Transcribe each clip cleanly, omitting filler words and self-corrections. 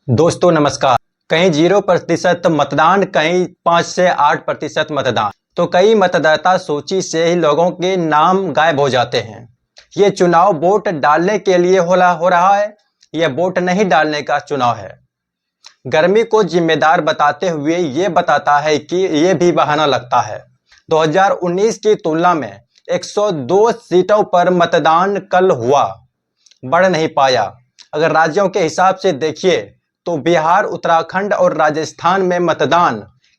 दोस्तों नमस्कार। कहीं 0% मतदान, कहीं 5 से 8% मतदान, तो कई मतदाता सूची से ही लोगों के नाम गायब हो जाते हैं। ये चुनाव वोट डालने के लिए हो रहा है, यह वोट नहीं डालने का चुनाव है। गर्मी को जिम्मेदार बताते हुए ये बताता है कि ये भी बहाना लगता है। 2019 की तुलना में 102 सीटों पर मतदान कल हुआ, बढ़ नहीं पाया। अगर राज्यों के हिसाब से देखिए तो बिहार, उत्तराखंड और राजस्थान में मतदान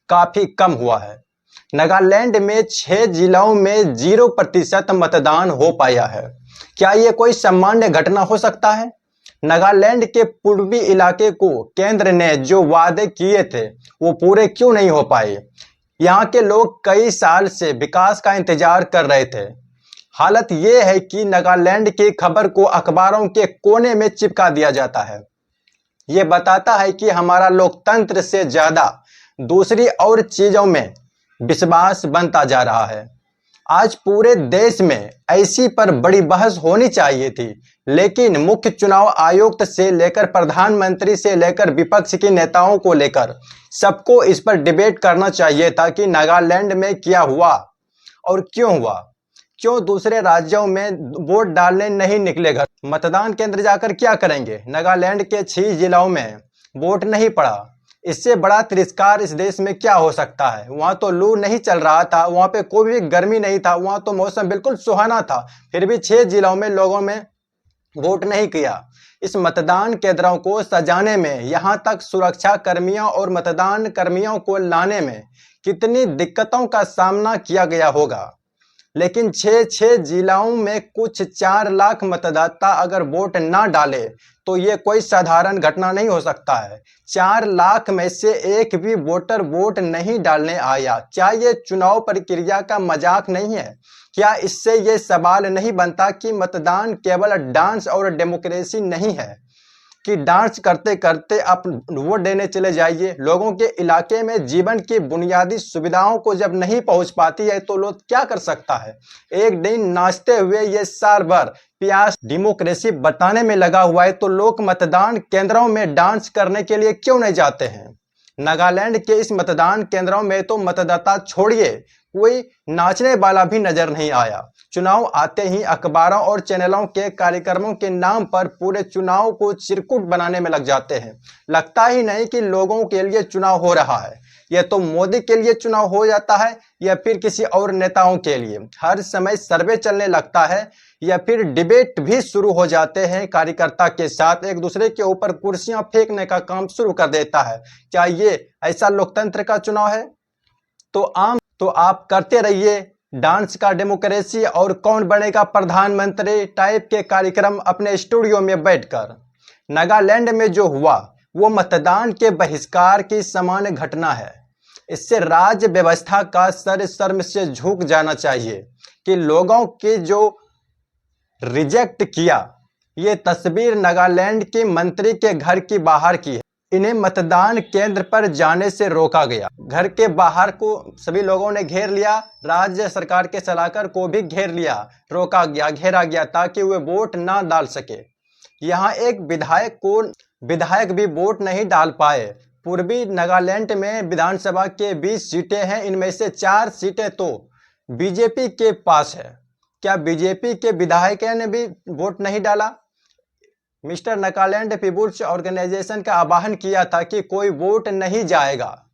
काफी कम हुआ है। नागालैंड में 6 जिलों में 0% मतदान हो पाया है। क्या ये कोई सामान्य घटना हो सकता है? नागालैंड के पूर्वी इलाके को केंद्र ने जो वादे किए थे वो पूरे क्यों नहीं हो पाए? यहाँ के लोग कई साल से विकास का इंतजार कर रहे थे। हालत यह है कि नागालैंड की खबर को अखबारों के कोने में चिपका दिया जाता है। ये बताता है कि हमारा लोकतंत्र से ज्यादा दूसरी और चीजों में विश्वास बनता जा रहा है। आज पूरे देश में ऐसी पर बड़ी बहस होनी चाहिए थी, लेकिन मुख्य चुनाव आयुक्त से लेकर प्रधानमंत्री से लेकर विपक्ष के नेताओं को लेकर सबको इस पर डिबेट करना चाहिए था कि नागालैंड में क्या हुआ और क्यों हुआ। क्यों दूसरे राज्यों में वोट डालने नहीं निकले घर? मतदान केंद्र जाकर क्या करेंगे? नागालैंड के 6 जिलों में वोट नहीं पड़ा। इससे बड़ा तिरस्कार इस देश में क्या हो सकता है? वहां तो लू नहीं चल रहा था, वहां पे कोई भी गर्मी नहीं था, वहां तो मौसम बिल्कुल सुहाना था, फिर भी 6 जिलों में लोगों में वोट नहीं किया। इस मतदान केंद्रों को सजाने में, यहां तक सुरक्षा कर्मियों और मतदान कर्मियों को लाने में कितनी दिक्कतों का सामना किया गया होगा। लेकिन 6 जिलों में कुछ 4 लाख मतदाता अगर वोट ना डाले तो ये कोई साधारण घटना नहीं हो सकता है। 4 लाख में से एक भी वोटर वोट नहीं डालने आया। क्या ये चुनाव प्रक्रिया का मजाक नहीं है? क्या इससे ये सवाल नहीं बनता कि मतदान केवल डांस और डेमोक्रेसी नहीं है कि डांस करते करते आप वोट देने चले जाइए? लोगों के इलाके में जीवन की बुनियादी सुविधाओं को जब नहीं पहुंच पाती है तो लोग क्या कर सकता है? एक दिन नाचते हुए ये साल भर प्यास डेमोक्रेसी बताने में लगा हुआ है, तो लोग मतदान केंद्रों में डांस करने के लिए क्यों नहीं जाते हैं? नागालैंड के इस मतदान केंद्रों में तो मतदाता छोड़िए, कोई नाचने वाला भी नजर नहीं आया। चुनाव आते ही अखबारों और चैनलों के कार्यक्रमों के नाम पर पूरे चुनाव को चिरकुट बनाने में लग जाते हैं। लगता ही नहीं कि लोगों के लिए चुनाव हो रहा है। यह तो मोदी के लिए चुनाव हो जाता है या फिर किसी और नेताओं के लिए। हर समय सर्वे चलने लगता है या फिर डिबेट भी शुरू हो जाते हैं कार्यकर्ता के साथ, एक दूसरे के ऊपर कुर्सियां फेंकने का काम शुरू कर देता है। क्या ये ऐसा लोकतंत्र का चुनाव है? तो आप करते रहिए डांस का डेमोक्रेसी और कौन बनेगा प्रधानमंत्री टाइप के कार्यक्रम अपने स्टूडियो में बैठकर। नागालैंड में जो हुआ वो मतदान के बहिष्कार की समान घटना है। इससे राज्य व्यवस्था का सर शर्म से झुक जाना चाहिए कि लोगों के जो रिजेक्ट किया। ये तस्वीर नागालैंड के मंत्री के घर की बाहर की है। इन्हें मतदान केंद्र पर जाने से रोका गया। घर के बाहर को सभी लोगों ने घेर लिया, राज्य सरकार के सलाहकार को भी घेर लिया, रोका गया, घेरा गया ताकि वे वोट ना डाल सके। यहाँ एक विधायक भी वोट नहीं डाल पाए। पूर्वी नागालैंड में विधानसभा के 20 सीटें हैं, इनमें से 4 सीटें तो बीजेपी के पास है। क्या बीजेपी के विधायकों ने भी वोट नहीं डाला? मिस्टर नागालैंड पीपुल्स ऑर्गेनाइजेशन का आह्वान किया था कि कोई वोट नहीं जाएगा।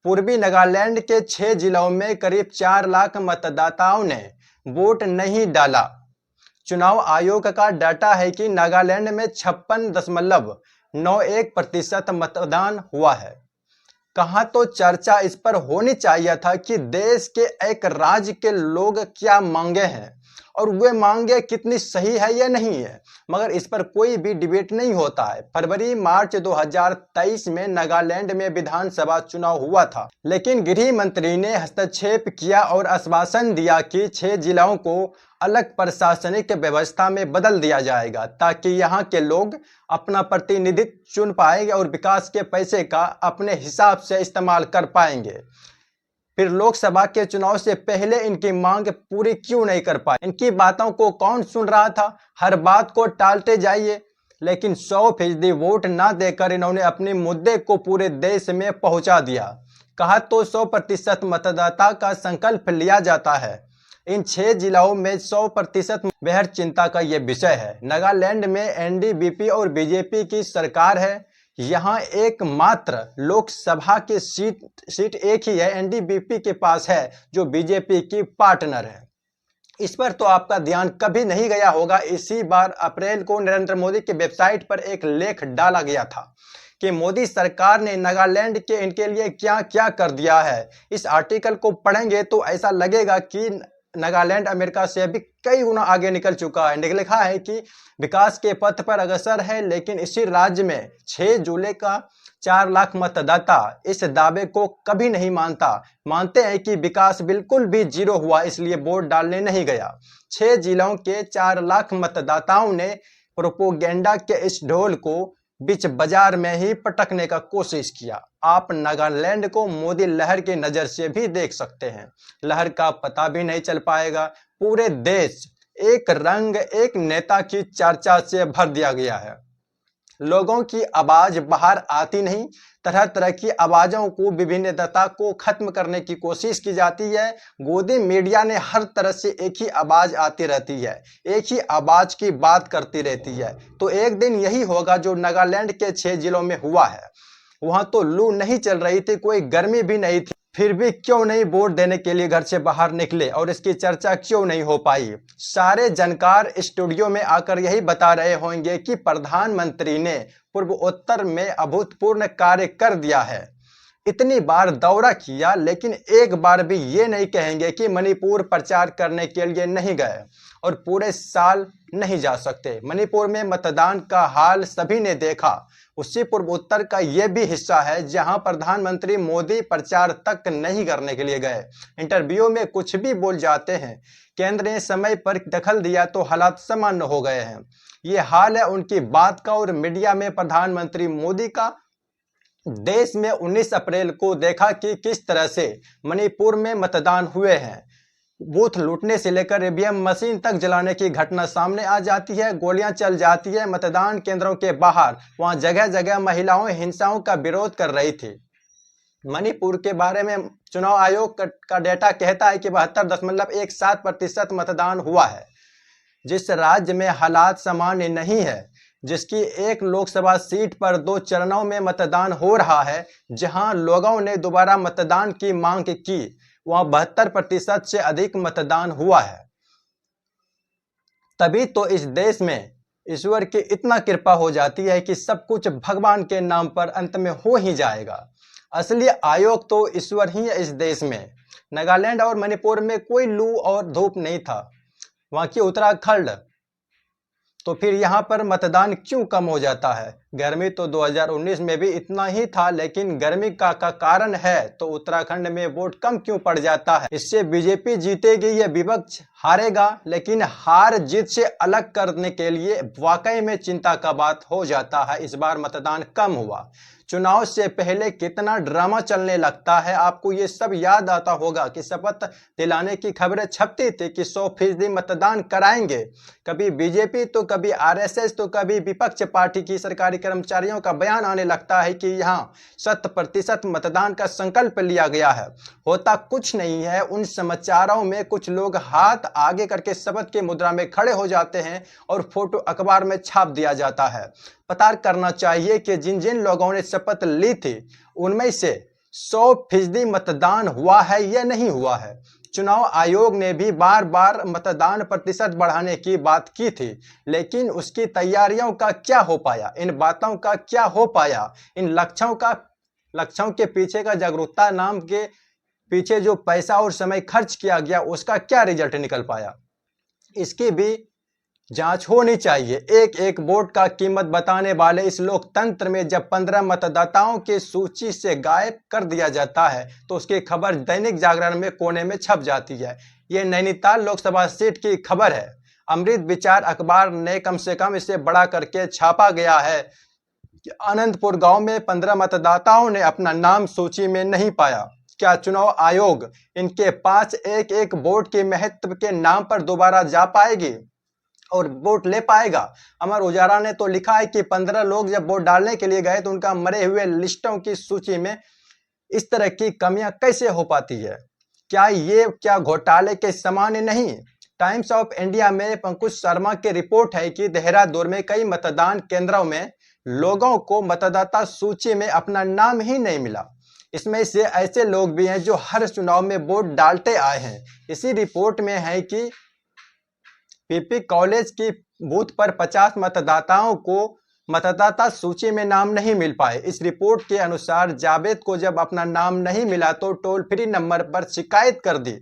पूर्वी नागालैंड के 6 जिलों में करीब 4 लाख मतदाताओं ने वोट नहीं डाला। चुनाव आयोग का डाटा है कि नागालैंड में 56.91% मतदान हुआ है। कहाँ तो चर्चा इस पर होनी चाहिए था कि देश के एक राज्य के लोग क्या मांगे हैं और वे मांगे कितनी सही है या नहीं है, मगर इस पर कोई भी डिबेट नहीं होता है। फरवरी मार्च 2023 में नागालैंड में विधानसभा चुनाव हुआ था, लेकिन गृह मंत्री ने हस्तक्षेप किया और आश्वासन दिया कि 6 जिलों को अलग प्रशासनिक व्यवस्था में बदल दिया जाएगा ताकि यहाँ के लोग अपना प्रतिनिधित्व चुन पाएंगे और विकास के पैसे का अपने हिसाब से इस्तेमाल कर पाएंगे। फिर लोकसभा के चुनाव से पहले इनकी मांग पूरी क्यों नहीं कर पाए? इनकी बातों को कौन सुन रहा था? हर बात को टालते जाइए। लेकिन 100% वोट ना देकर इन्होंने अपने मुद्दे को पूरे देश में पहुंचा दिया। कहा तो 100% मतदाता का संकल्प लिया जाता है। इन 6 जिलों में 100% बेहद चिंता का यह विषय है। नागालैंड में एनडीपीपी और बीजेपी की सरकार है। यहाँ एकमात्र लोकसभा की सीट एक ही है, एनडीपीपी के पास है, जो बीजेपी की पार्टनर है। इस पर तो आपका ध्यान कभी नहीं गया होगा। इसी बार अप्रैल को नरेंद्र मोदी की वेबसाइट पर एक लेख डाला गया था कि मोदी सरकार ने नागालैंड के इनके लिए क्या क्या कर दिया है। इस आर्टिकल को पढ़ेंगे तो ऐसा लगेगा कि नागालैंड अमेरिका से अभी कई गुना आगे निकल चुका है। लिखा है कि विकास के पथ पर अग्रसर है, लेकिन इसी राज्य में 6 जुलाई का 4 लाख मतदाता इस दावे को कभी नहीं मानते हैं कि विकास बिल्कुल भी जीरो हुआ, इसलिए वोट डालने नहीं गया। 6 जिलों के 4 लाख मतदाताओं ने प्रोपोगेंडा के इस ढोल को बीच बाजार में ही पटकने का कोशिश किया। आप नागालैंड को मोदी लहर की नजर से भी देख सकते हैं। लहर का पता भी नहीं चल पाएगा। पूरे देश एक रंग, एक नेता की चर्चा से भर दिया गया है। लोगों की आवाज बाहर आती नहीं। तरह तरह की आवाजों को, विभिन्नता को खत्म करने की कोशिश की जाती है। गोदी मीडिया ने हर तरह से एक ही आवाज आती रहती है, एक ही आवाज की बात करती रहती है। तो एक दिन यही होगा जो नागालैंड के 6 जिलों में हुआ है। वहां तो लू नहीं चल रही थी, कोई गर्मी भी नहीं थी, फिर भी क्यों नहीं वोट देने के लिए घर से बाहर निकले और इसकी चर्चा क्यों नहीं हो पाई। सारे जानकार स्टूडियो में आकर यही बता रहे होंगे कि प्रधानमंत्री ने पूर्वोत्तर में अभूतपूर्व कार्य कर दिया है। इतनी बार दौरा किया, लेकिन एक बार भी ये नहीं कहेंगे कि मणिपुर प्रचार करने के लिए नहीं गए और पूरे साल नहीं जा सकते। मणिपुर में मतदान का हाल सभी ने देखा। उसी पूर्वोत्तर का यह भी हिस्सा है जहां प्रधानमंत्री मोदी प्रचार तक नहीं करने के लिए गए। इंटरव्यू में कुछ भी बोल जाते हैं। केंद्र ने समय पर दखल दिया तो हालात सामान्य हो गए हैं। ये हाल है उनकी बात का और मीडिया में प्रधानमंत्री मोदी का। देश में 19 अप्रैल को देखा कि किस तरह से मणिपुर में मतदान हुए हैं। बूथ लूटने से लेकर ईवीएम मशीन तक जलाने की घटना सामने आ जाती है। गोलियां चल जाती है मतदान केंद्रों के बाहर। वहां जगह जगह महिलाओं हिंसाओं का विरोध कर रही थी। मणिपुर के बारे में चुनाव आयोग का डेटा कहता है कि 72.17% मतदान हुआ है। जिस राज्य में हालात सामान्य नहीं है, जिसकी एक लोकसभा सीट पर 2 चरणों में मतदान हो रहा है, जहां लोगों ने दोबारा मतदान की मांग की, वहां 72% से अधिक मतदान हुआ है। तभी तो इस देश में ईश्वर की इतना कृपा हो जाती है कि सब कुछ भगवान के नाम पर अंत में हो ही जाएगा। असली आयोग तो ईश्वर ही है इस देश में। नागालैंड और मणिपुर में कोई लू और धूप नहीं था। वहां की उत्तराखंड, तो फिर यहाँ पर मतदान क्यों कम हो जाता है? गर्मी तो 2019 में भी इतना ही था, लेकिन गर्मी का कारण है तो उत्तराखंड में वोट कम क्यों पड़ जाता है? इससे बीजेपी जीतेगी, यह विपक्ष हारेगा। लेकिन हार जीत से अलग करने के लिए वाकई में चिंता का बात हो जाता है। इस बार मतदान कम हुआ। चुनाव से पहले कितना ड्रामा चलने लगता है। आपको ये सब याद आता होगा कि शपथ दिलाने की खबरें छपती थी कि 100% मतदान कराएंगे। कभी बीजेपी तो कभी आरएसएस तो कभी विपक्ष पार्टी की सरकारी कर्मचारियों का बयान आने लगता है कि यहाँ 100% मतदान का संकल्प लिया गया है। होता कुछ नहीं है। उन समाचारों में कुछ लोग हाथ आगे करके शपथ की मुद्रा में खड़े हो जाते हैं और फोटो अखबार में छाप दिया जाता है। पता करना चाहिए कि जिन जिन लोगों ने शपथ ली थी उनमें से 100% मतदान हुआ है या नहीं हुआ है। चुनाव आयोग ने भी बार बार मतदान प्रतिशत बढ़ाने की बात की थी, लेकिन उसकी तैयारियों का क्या हो पाया? इन बातों का क्या हो पाया? इन लक्ष्यों के पीछे का जागरूकता नाम के पीछे जो पैसा और समय खर्च किया गया, उसका क्या रिजल्ट निकल पाया? इसकी भी जांच होनी चाहिए। एक एक वोट का कीमत बताने वाले इस लोकतंत्र में जब 15 मतदाताओं की सूची से गायब कर दिया जाता है तो उसकी खबर दैनिक जागरण में कोने में छप जाती है। ये नैनीताल लोकसभा सीट की खबर है। अमृत विचार अखबार ने कम से कम इसे बड़ा करके छापा गया है कि अनंतपुर गांव में 15 मतदाताओं ने अपना नाम सूची में नहीं पाया। क्या चुनाव आयोग इनके 5 एक वोट के महत्व के नाम पर दोबारा जा पाएगी? और वोट ले पाएगा। अमर उजाला ने तो लिखा है कि 15 लोग जब वोट डालने के लिए गए तो उनका मरे हुए लिस्टों की सूची में इस तरह की कमियां कैसे हो पाती है? क्या घोटाले के समान नहीं? टाइम्स ऑफ इंडिया में पंकज शर्मा की रिपोर्ट है कि देहरादून में कई मतदान केंद्रों में लोगों को मतदाता सूची में अपना नाम ही नहीं मिला। इसमें से ऐसे लोग भी हैं जो हर चुनाव में वोट डालते आए हैं। इसी रिपोर्ट में है कि पीपी कॉलेज की बूथ पर 50 मतदाताओं को मतदाता सूची में नाम नहीं मिल पाए। इस रिपोर्ट के अनुसार जावेद को जब अपना नाम नहीं मिला तो टोल फ्री नंबर पर शिकायत कर दी,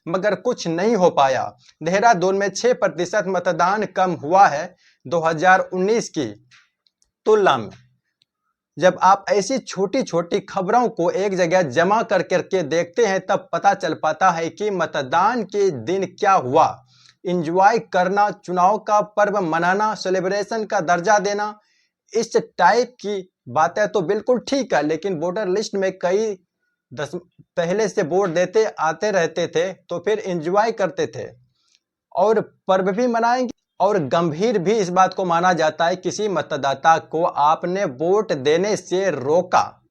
मगर कुछ नहीं हो पाया। देहरादून में 6% मतदान कम हुआ है 2019 की तुलना में। जब आप ऐसी छोटी छोटी खबरों को एक जगह जमा कर करके देखते हैं तब पता चल पाता है कि मतदान के दिन क्या हुआ। एंजॉय करना, चुनाव का पर्व मनाना, सेलिब्रेशन का दर्जा देना, इस टाइप की बातें तो बिल्कुल ठीक है, लेकिन वोटर लिस्ट में कई पहले से वोट देते आते रहते थे तो फिर एंजॉय करते थे और पर्व भी मनाएंगे। और गंभीर भी इस बात को माना जाता है किसी मतदाता को आपने वोट देने से रोका।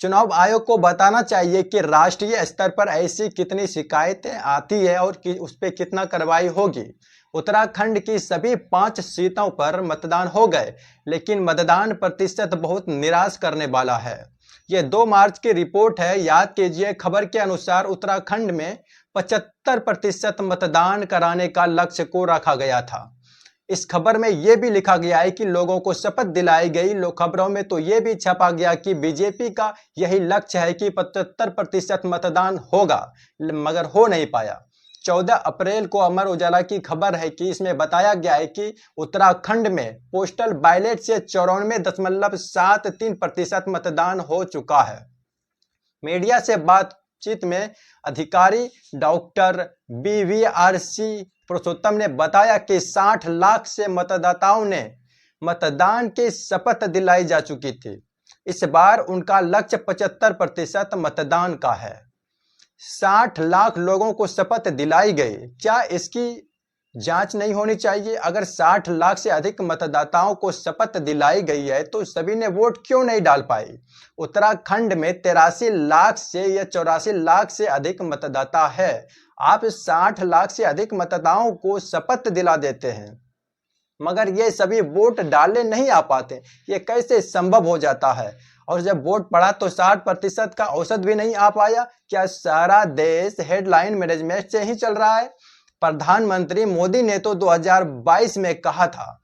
चुनाव आयोग को बताना चाहिए कि राष्ट्रीय स्तर पर ऐसी कितनी शिकायतें आती है और उस पर कितना कार्रवाई होगी। उत्तराखंड की सभी 5 सीटों पर मतदान हो गए, लेकिन मतदान प्रतिशत बहुत निराश करने वाला है। यह 2 मार्च की रिपोर्ट है, याद कीजिए। खबर के अनुसार उत्तराखंड में 75% मतदान कराने का लक्ष्य को रखा गया था। इस खबर में यह भी लिखा गया है कि लोगों को शपथ दिलाई गई। खबरों में तो यह भी छपा गया कि बीजेपी का यही लक्ष्य है कि 75% मतदान होगा, मगर हो नहीं पाया। 14 अप्रैल को अमर उजाला की खबर है कि इसमें बताया गया है कि उत्तराखंड में पोस्टल बैलेट से 94.73% मतदान हो चुका है। मीडिया से बातचीत में अधिकारी डॉक्टर BVRC पुरुषोत्तम ने बताया कि 60 लाख से मतदाताओं ने मतदान की शपथ दिलाई जा चुकी थी। इस बार उनका लक्ष्य 75% मतदान का है। 60 लाख लोगों को शपथ दिलाई गई, क्या इसकी जांच नहीं होनी चाहिए? अगर 60 लाख से अधिक मतदाताओं को शपथ दिलाई गई है तो सभी ने वोट क्यों नहीं डाल पाई? उत्तराखंड में 83 लाख से या 84 लाख से अधिक मतदाता है। आप 60 लाख से अधिक मतदाताओं को शपथ दिला देते हैं, मगर ये सभी वोट डालने नहीं आ पाते। ये कैसे संभव हो जाता है? और जब वोट पड़ा तो 60% का औसत भी नहीं आ पाया। क्या सारा देश हेडलाइन मैनेजमेंट से ही चल रहा है? प्रधानमंत्री मोदी ने तो 2022 में कहा था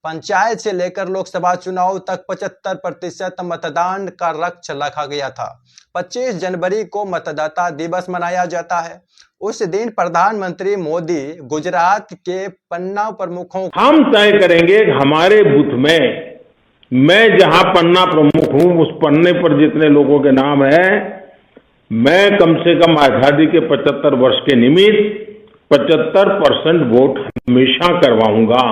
पंचायत से लेकर लोकसभा चुनाव तक 75% मतदान का लक्ष्य रखा गया था। 25 जनवरी को मतदाता दिवस मनाया जाता है। उस दिन प्रधानमंत्री मोदी गुजरात के पन्ना प्रमुखों हम तय करेंगे हमारे बूथ में, मैं जहां पन्ना प्रमुख हूं उस पन्ने पर जितने लोगों के नाम है, मैं कम से कम आजादी के 75 वर्ष के निमित्त 75% वोट हमेशा करवाऊंगा।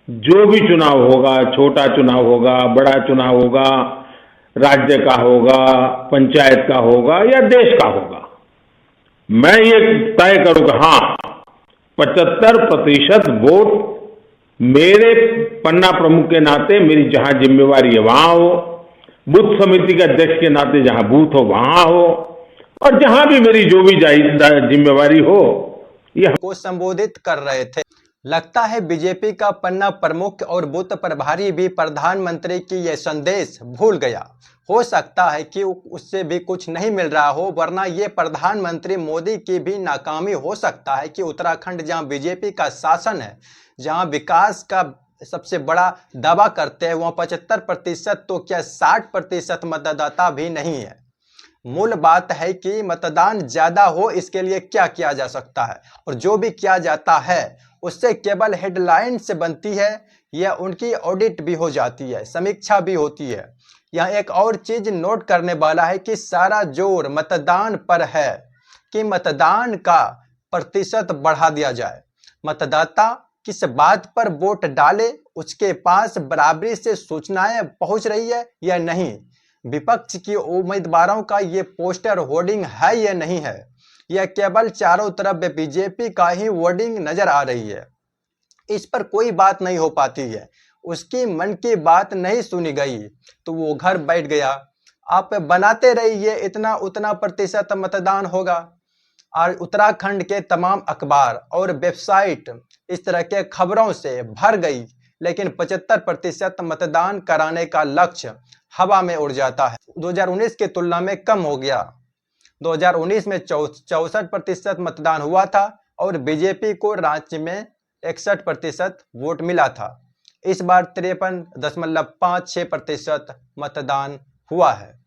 जो भी चुनाव होगा, छोटा चुनाव होगा, बड़ा चुनाव होगा, राज्य का होगा, पंचायत का होगा या देश का होगा, मैं ये तय करूंगा हाँ 75% वोट मेरे पन्ना प्रमुख के नाते मेरी जहां जिम्मेवारी है वहां हो, बूथ समिति के अध्यक्ष के नाते जहां बूथ हो वहां हो, और जहां भी मेरी जो भी जिम्मेवारी हो। यह को संबोधित कर रहे थे। लगता है बीजेपी का पन्ना प्रमुख और बूथ प्रभारी भी प्रधानमंत्री की यह संदेश भूल गया। हो सकता है कि उससे भी कुछ नहीं मिल रहा हो, वरना ये प्रधानमंत्री मोदी की भी नाकामी हो सकता है कि उत्तराखंड जहां बीजेपी का शासन है, जहां विकास का सबसे बड़ा दावा करते हैं, वहां 75% तो क्या 60% मतदाता भी नहीं है। मूल बात है कि मतदान ज्यादा हो, इसके लिए क्या किया जा सकता है, और जो भी किया जाता है उससे केवल हेडलाइन से बनती है या उनकी ऑडिट भी हो जाती है, समीक्षा भी होती है। यहाँ एक और चीज नोट करने वाला है कि सारा जोर मतदान पर है कि मतदान का प्रतिशत बढ़ा दिया जाए। मतदाता किस बात पर वोट डाले, उसके पास बराबरी से सूचनाएं पहुंच रही है या नहीं, विपक्ष की उम्मीदवारों का ये पोस्टर होर्डिंग है या नहीं है, यह केवल चारों तरफ बीजेपी का ही होर्डिंग नजर आ रही है। इस पर कोई बात नहीं हो पाती है, उसकी मन की बात नहीं सुनी गई तो वो घर बैठ गया। आप बनाते रहिए, इतना उतना प्रतिशत मतदान होगा। और उत्तराखंड के तमाम अखबार और वेबसाइट इस तरह के खबरों से भर गई, लेकिन 75% मतदान कराने का लक्ष्य हवा में उड़ जाता है। 2019 की तुलना में कम हो गया। 2019 में 64% मतदान हुआ था और बीजेपी को राज्य में 61% वोट मिला था। इस बार 53.56% मतदान हुआ है।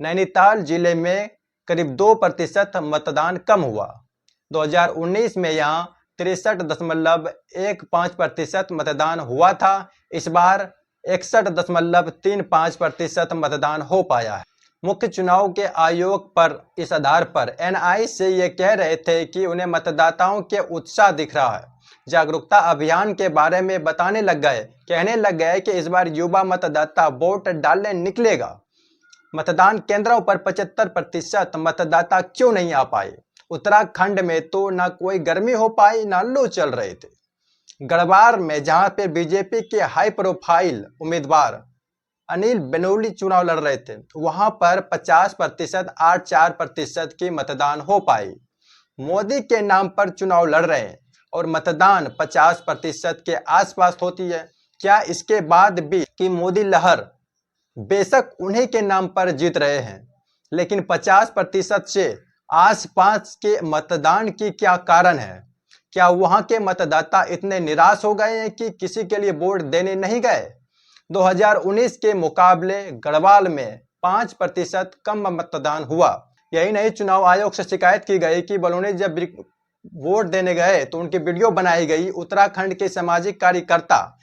नैनीताल जिले में करीब 2% मतदान कम हुआ। 2019 में यहाँ 63.15% मतदान हुआ था। इस बार 61.35% मतदान हो पाया है। मुख्य चुनाव के आयोग पर इस आधार पर एनआई से ये कह रहे थे कि उन्हें मतदाताओं के उत्साह दिख रहा है। जागरूकता अभियान के बारे में बताने लग गए, कहने लग गए कि इस बार युवा मतदाता वोट डालने निकलेगा। मतदान केंद्रों पर 75% मतदाता क्यों नहीं आ पाए? उत्तराखंड में तो ना कोई गर्मी हो पाई, ना लू चल रहे थे। गढ़वाल में जहां पे बीजेपी के हाई प्रोफाइल उम्मीदवार अनिल बेनोली चुनाव लड़ रहे थे, वहां पर 50% 84% की मतदान हो पाई। मोदी के नाम पर चुनाव लड़ रहे हैं और मतदान 50% के आसपास होती है। क्या इसके बाद भी कि मोदी लहर बेशक उन्हीं के नाम पर जीत रहे हैं, लेकिन 50% से आसपास के मतदान की क्या कारण है? क्या वहां के मतदाता इतने निराश हो गए हैं कि किसी के लिए वोट देने नहीं गए? 2019 के मुकाबले गढ़वाल में 5% कम मतदान हुआ। यही नहीं, चुनाव आयोग से शिकायत की गई कि बलूनी जब वोट देने गए तो उनकी वीडियो बनाई गई। उत्तराखंड के सामाजिक कार्यकर्ता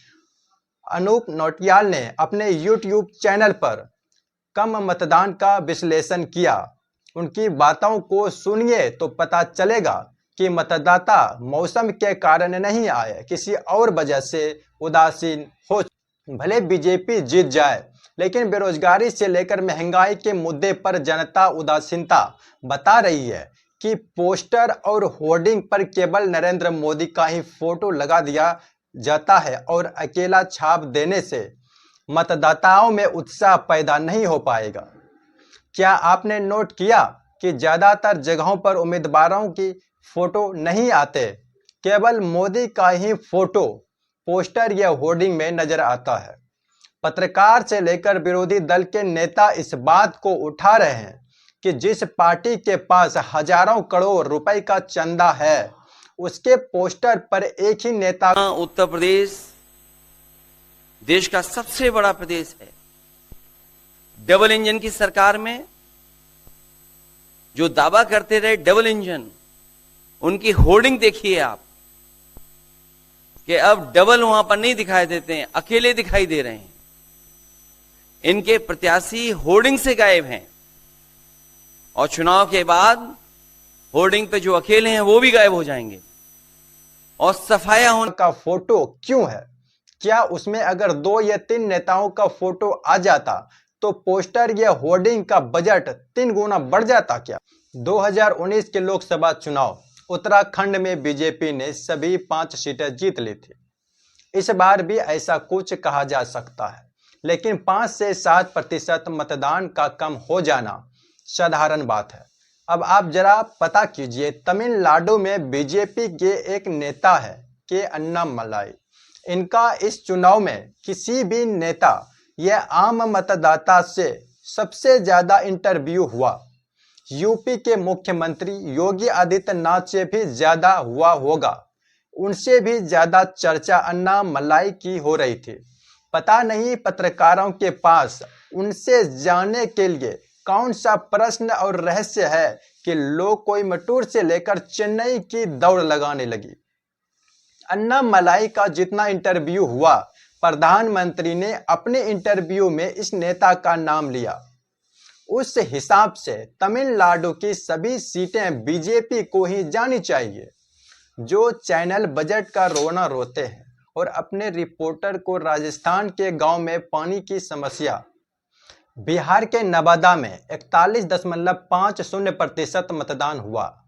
अनूप नौटियाल ने अपने YouTube चैनल पर कम मतदान का विश्लेषण किया। उनकी बातों को सुनिए तो पता चलेगा कि मतदाता मौसम के कारण नहीं आए, किसी और वजह से उदासीन हो। भले बीजेपी जीत जाए, लेकिन बेरोजगारी से लेकर महंगाई के मुद्दे पर जनता उदासीनता बता रही है कि पोस्टर और होर्डिंग पर केवल नरेंद्र मोदी का ही फोटो लगा दिया जाता है और अकेला छाप देने से मतदाताओं में उत्साह पैदा नहीं हो पाएगा। क्या आपने नोट किया कि ज्यादातर जगहों पर उम्मीदवारों की फोटो नहीं आते, केवल मोदी का ही फोटो पोस्टर या होर्डिंग में नजर आता है। पत्रकार से लेकर विरोधी दल के नेता इस बात को उठा रहे हैं कि जिस पार्टी के पास हजारों करोड़ रुपए का चंदा है, उसके पोस्टर पर एक ही नेता। उत्तर प्रदेश देश का सबसे बड़ा प्रदेश है। डबल इंजन की सरकार में जो दावा करते रहे डबल इंजन, उनकी होर्डिंग देखिए आप कि अब डबल वहां पर नहीं दिखाई देते हैं, अकेले दिखाई दे रहे हैं। इनके प्रत्याशी होर्डिंग से गायब हैं और चुनाव के बाद होर्डिंग पे जो अकेले हैं वो भी गायब हो जाएंगे और सफाया होने का फोटो क्यों है? क्या उसमें अगर 2 या 3 नेताओं का फोटो आ जाता तो पोस्टर या होर्डिंग का बजट 3 गुना बढ़ जाता क्या? 2019 के लोकसभा चुनाव उत्तराखंड में बीजेपी ने सभी 5 सीटें जीत ली थी। इस बार भी ऐसा कुछ कहा जा सकता है, लेकिन 5 से 7% मतदान का कम हो जाना साधारण बात है। अब आप जरा पता कीजिए, तमिलनाडु में बीजेपी के एक नेता है के अन्नामलाई। इनका इस चुनाव में किसी भी नेता या आम मतदाता से सबसे ज्यादा इंटरव्यू हुआ। यूपी के मुख्यमंत्री योगी आदित्यनाथ से भी ज्यादा हुआ होगा। उनसे भी ज्यादा चर्चा अन्नामलाई की हो रही थी। पता नहीं पत्रकारों के पास उनसे जानने के लिए कौन सा प्रश्न और रहस्य है कि लोग कोयम्बटूर से लेकर चेन्नई की दौड़ लगाने लगी। अन्नामलाई का जितना इंटरव्यू हुआ, प्रधानमंत्री ने अपने इंटरव्यू में इस नेता का नाम लिया। उस हिसाब से तमिलनाडु की सभी सीटें बीजेपी को ही जानी चाहिए। जो चैनल बजट का रोना रोते हैं और अपने रिपोर्टर को राजस्थान के गांव में पानी की समस्या, बिहार के नवादा में 41.50% मतदान हुआ,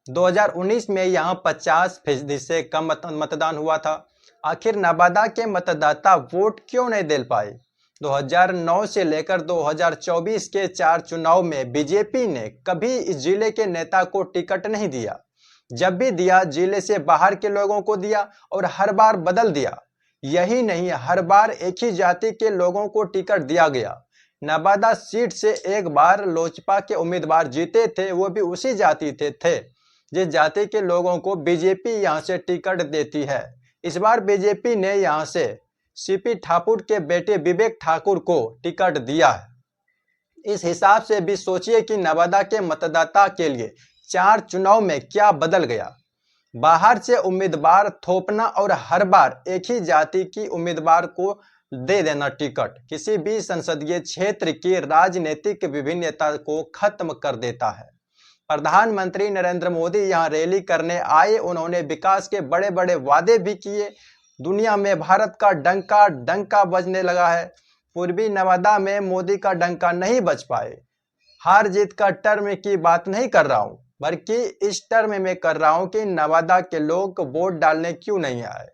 2019 में यहाँ 50% से कम मतदान हुआ था। आखिर नवादा के मतदाता वोट क्यों नहीं दे पाए? 2009 से लेकर 2024 के 4 चुनाव में बीजेपी ने कभी इस जिले के नेता को टिकट नहीं दिया। जब भी दिया, जिले से बाहर के लोगों को दिया और हर बार बदल दिया। यही नहीं, हर बार एक ही जाति के लोगों को टिकट दिया गया। नवादा सीट से एक बार लोजपा के उम्मीदवार जीते थे, वो भी उसी जाति थे जिस जाति के लोगों को बीजेपी यहां से टिकट देती है। इस बार बीजेपी ने यहां से सीपी ठाकुर के बेटे विवेक ठाकुर को टिकट दिया है। इस हिसाब से भी सोचिए कि नवादा के मतदाता के लिए 4 चुनाव में क्या बदल गया। बाहर से उम्मीदवार थोपना और हर बार एक ही जाति की उम्मीदवार को दे देना टिकट किसी भी संसदीय क्षेत्र की राजनीतिक विभिन्नता को खत्म कर देता है। प्रधानमंत्री नरेंद्र मोदी यहां रैली करने आए। उन्होंने विकास के बड़े बड़े वादे भी किए। दुनिया में भारत का डंका बजने लगा है। पूर्वी नवादा में मोदी का डंका नहीं बज पाए। हार जीत का टर्म की बात नहीं कर रहा हूं, बल्कि इस टर्म में कर रहा हूं कि नवादा के लोग वोट डालने क्यों नहीं आए।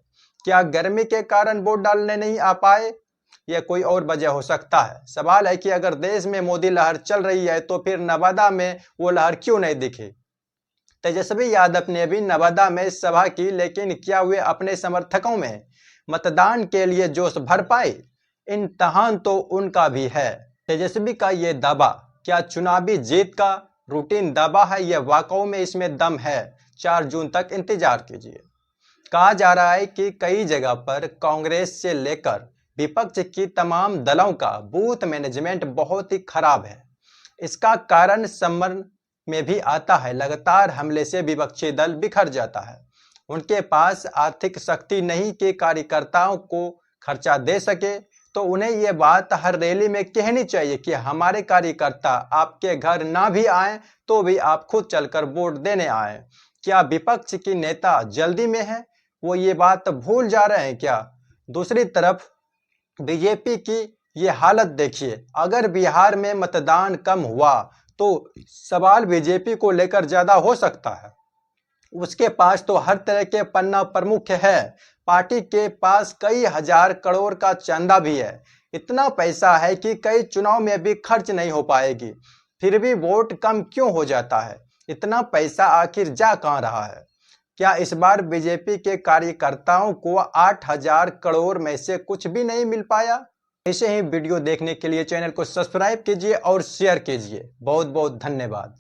क्या गर्मी के कारण वोट डालने नहीं आ पाए या कोई और वजह हो सकता है? सवाल है कि अगर देश में मोदी लहर चल रही है तो फिर नवादा में वो लहर क्यों नहीं दिखी? तेजस्वी यादव ने भी नवादा में सभा की, लेकिन क्या वे अपने समर्थकों में मतदान के लिए जोश भर पाए? इम्तिहान तो उनका भी है। तेजस्वी का ये दावा क्या चुनावी जीत का रूटीन दावा है या वाकई में इसमें दम है? 4 जून तक इंतजार कीजिए। कहा जा रहा है कि कई जगह पर कांग्रेस से लेकर विपक्ष की तमाम दलों का बूथ मैनेजमेंट बहुत ही खराब है। इसका कारण समर में भी आता है। लगातार हमले से विपक्षी दल बिखर जाता है। उनके पास आर्थिक शक्ति नहीं कि कार्यकर्ताओं को खर्चा दे सके, तो उन्हें ये बात हर रैली में कहनी चाहिए कि हमारे कार्यकर्ता आपके घर ना भी आए तो भी आप खुद चलकर वोट देने आए। क्या विपक्ष की नेता जल्दी में है? वो ये बात भूल जा रहे हैं क्या? दूसरी तरफ बीजेपी की ये हालत देखिए। अगर बिहार में मतदान कम हुआ तो सवाल बीजेपी को लेकर ज्यादा हो सकता है। उसके पास तो हर तरह के पन्ना प्रमुख है। पार्टी के पास कई हजार करोड़ का चंदा भी है। इतना पैसा है कि कई चुनाव में भी खर्च नहीं हो पाएगी। फिर भी वोट कम क्यों हो जाता है? इतना पैसा आखिर जा कहां रहा है? क्या इस बार बीजेपी के कार्यकर्ताओं को 8,000 करोड़ में से कुछ भी नहीं मिल पाया? ऐसे ही वीडियो देखने के लिए चैनल को सब्सक्राइब कीजिए और शेयर कीजिए। बहुत बहुत धन्यवाद।